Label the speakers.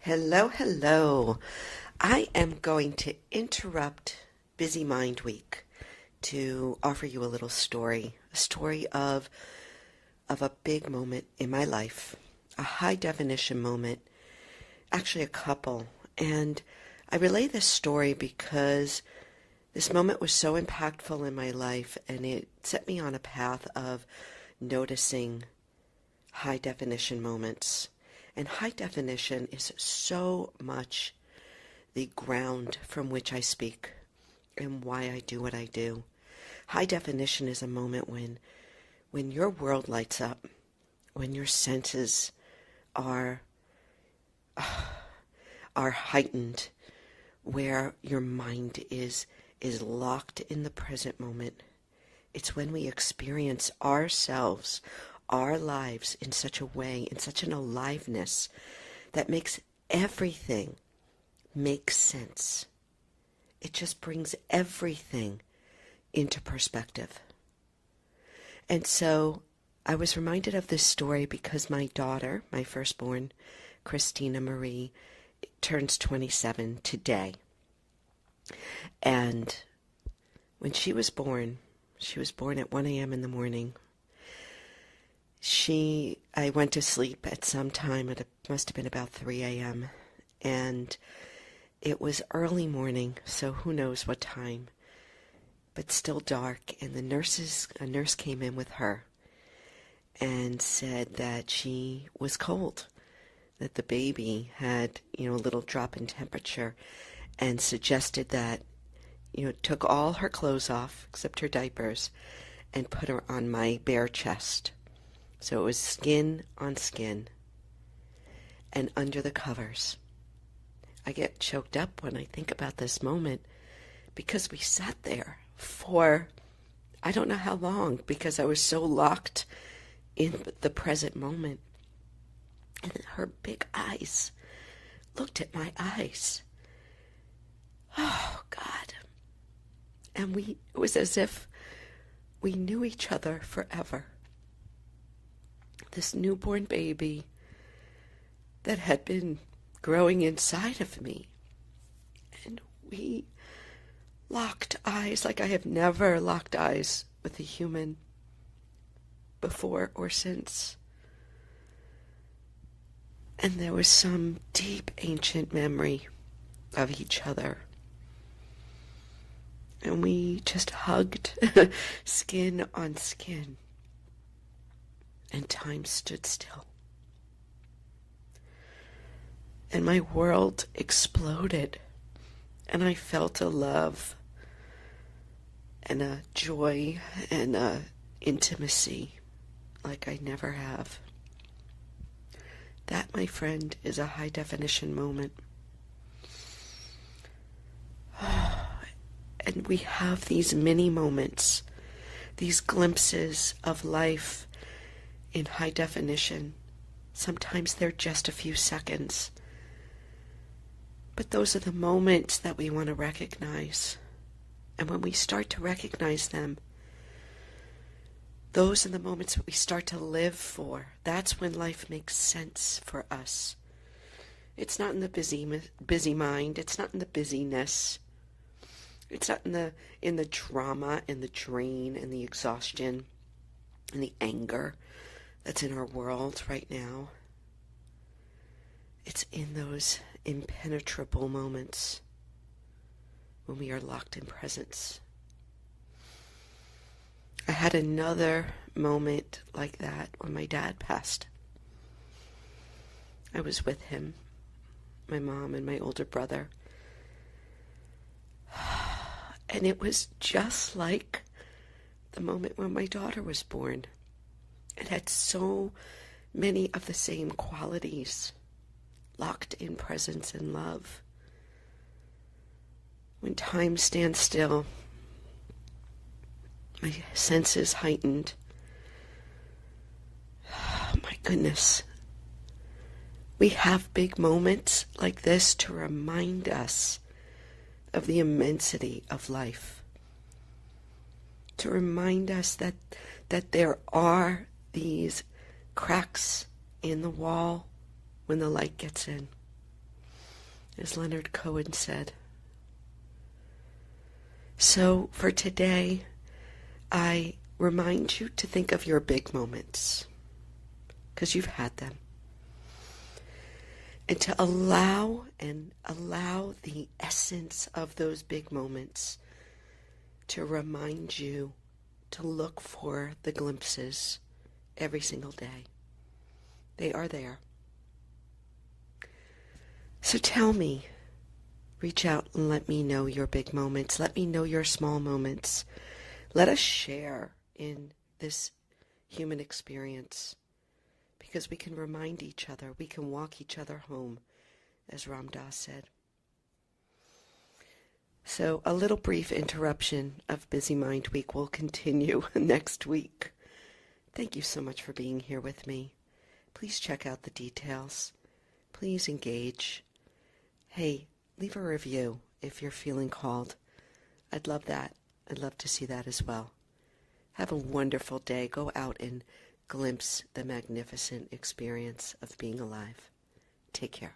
Speaker 1: Hello, hello. I am going to interrupt Busy Mind Week to offer you a little story, a story of a big moment in my life, a high definition moment, actually a couple. And I relay this story because this moment was so impactful in my life, and it set me on a path of noticing high definition moments. And high definition is so much the ground from which I speak and why I do what I do. High definition is a moment when your world lights up, when your senses are heightened, where your mind is locked in the present moment. It's when we experience ourselves, our lives in such a way, in such an aliveness that makes everything make sense. It just brings everything into perspective. And so I was reminded of this story because my daughter, my firstborn, Christina Marie, turns 27 today. And when she was born at 1 a.m. in the morning. I went to sleep at some time, it must have been about 3 a.m., and it was early morning, so who knows what time, but still dark, and a nurse came in with her and said that she was cold, that the baby had, a little drop in temperature, and suggested that, took all her clothes off, except her diapers, and put her on my bare chest. So it was skin on skin and under the covers. I get choked up when I think about this moment because we sat there for I don't know how long because I was so locked in the present moment. And her big eyes looked at my eyes. Oh, God. And it was as if we knew each other forever. This newborn baby that had been growing inside of me. And we locked eyes like I have never locked eyes with a human before or since. And there was some deep ancient memory of each other. And we just hugged skin on skin. And time stood still. And my world exploded. And I felt a love and a joy and a intimacy like I never have. That, my friend, is a high definition moment. And we have these mini moments, these glimpses of life in high definition. Sometimes they're just a few seconds. But those are the moments that we want to recognize. And when we start to recognize them, those are the moments that we start to live for. That's when life makes sense for us. It's not in the busy mind. It's not in the busyness. It's not in the drama and the drain and the exhaustion and the anger that's in our world right now. It's in those impenetrable moments when we are locked in presence. I had another moment like that when my dad passed. I was with him, my mom and my older brother. And it was just like the moment when my daughter was born. It had so many of the same qualities, locked in presence and love. When time stands still, my senses heightened. Oh, my goodness. We have big moments like this to remind us of the immensity of life. To remind us that there are these cracks in the wall when the light gets in. as Leonard Cohen said. So for today, I remind you to think of your big moments, because you've had them, and to allow the essence of those big moments to remind you to look for the glimpses every single day. They are there. So tell me, reach out and let me know your big moments. Let me know your small moments. Let us share in this human experience, because we can remind each other. We can walk each other home, as Ram Dass said. So a little brief interruption of Busy Mind Week will continue next week. Thank you so much for being here with me. Please check out the details. Please engage. Hey, leave a review if you're feeling called. I'd love that. I'd love to see that as well. Have a wonderful day. Go out and glimpse the magnificent experience of being alive. Take care.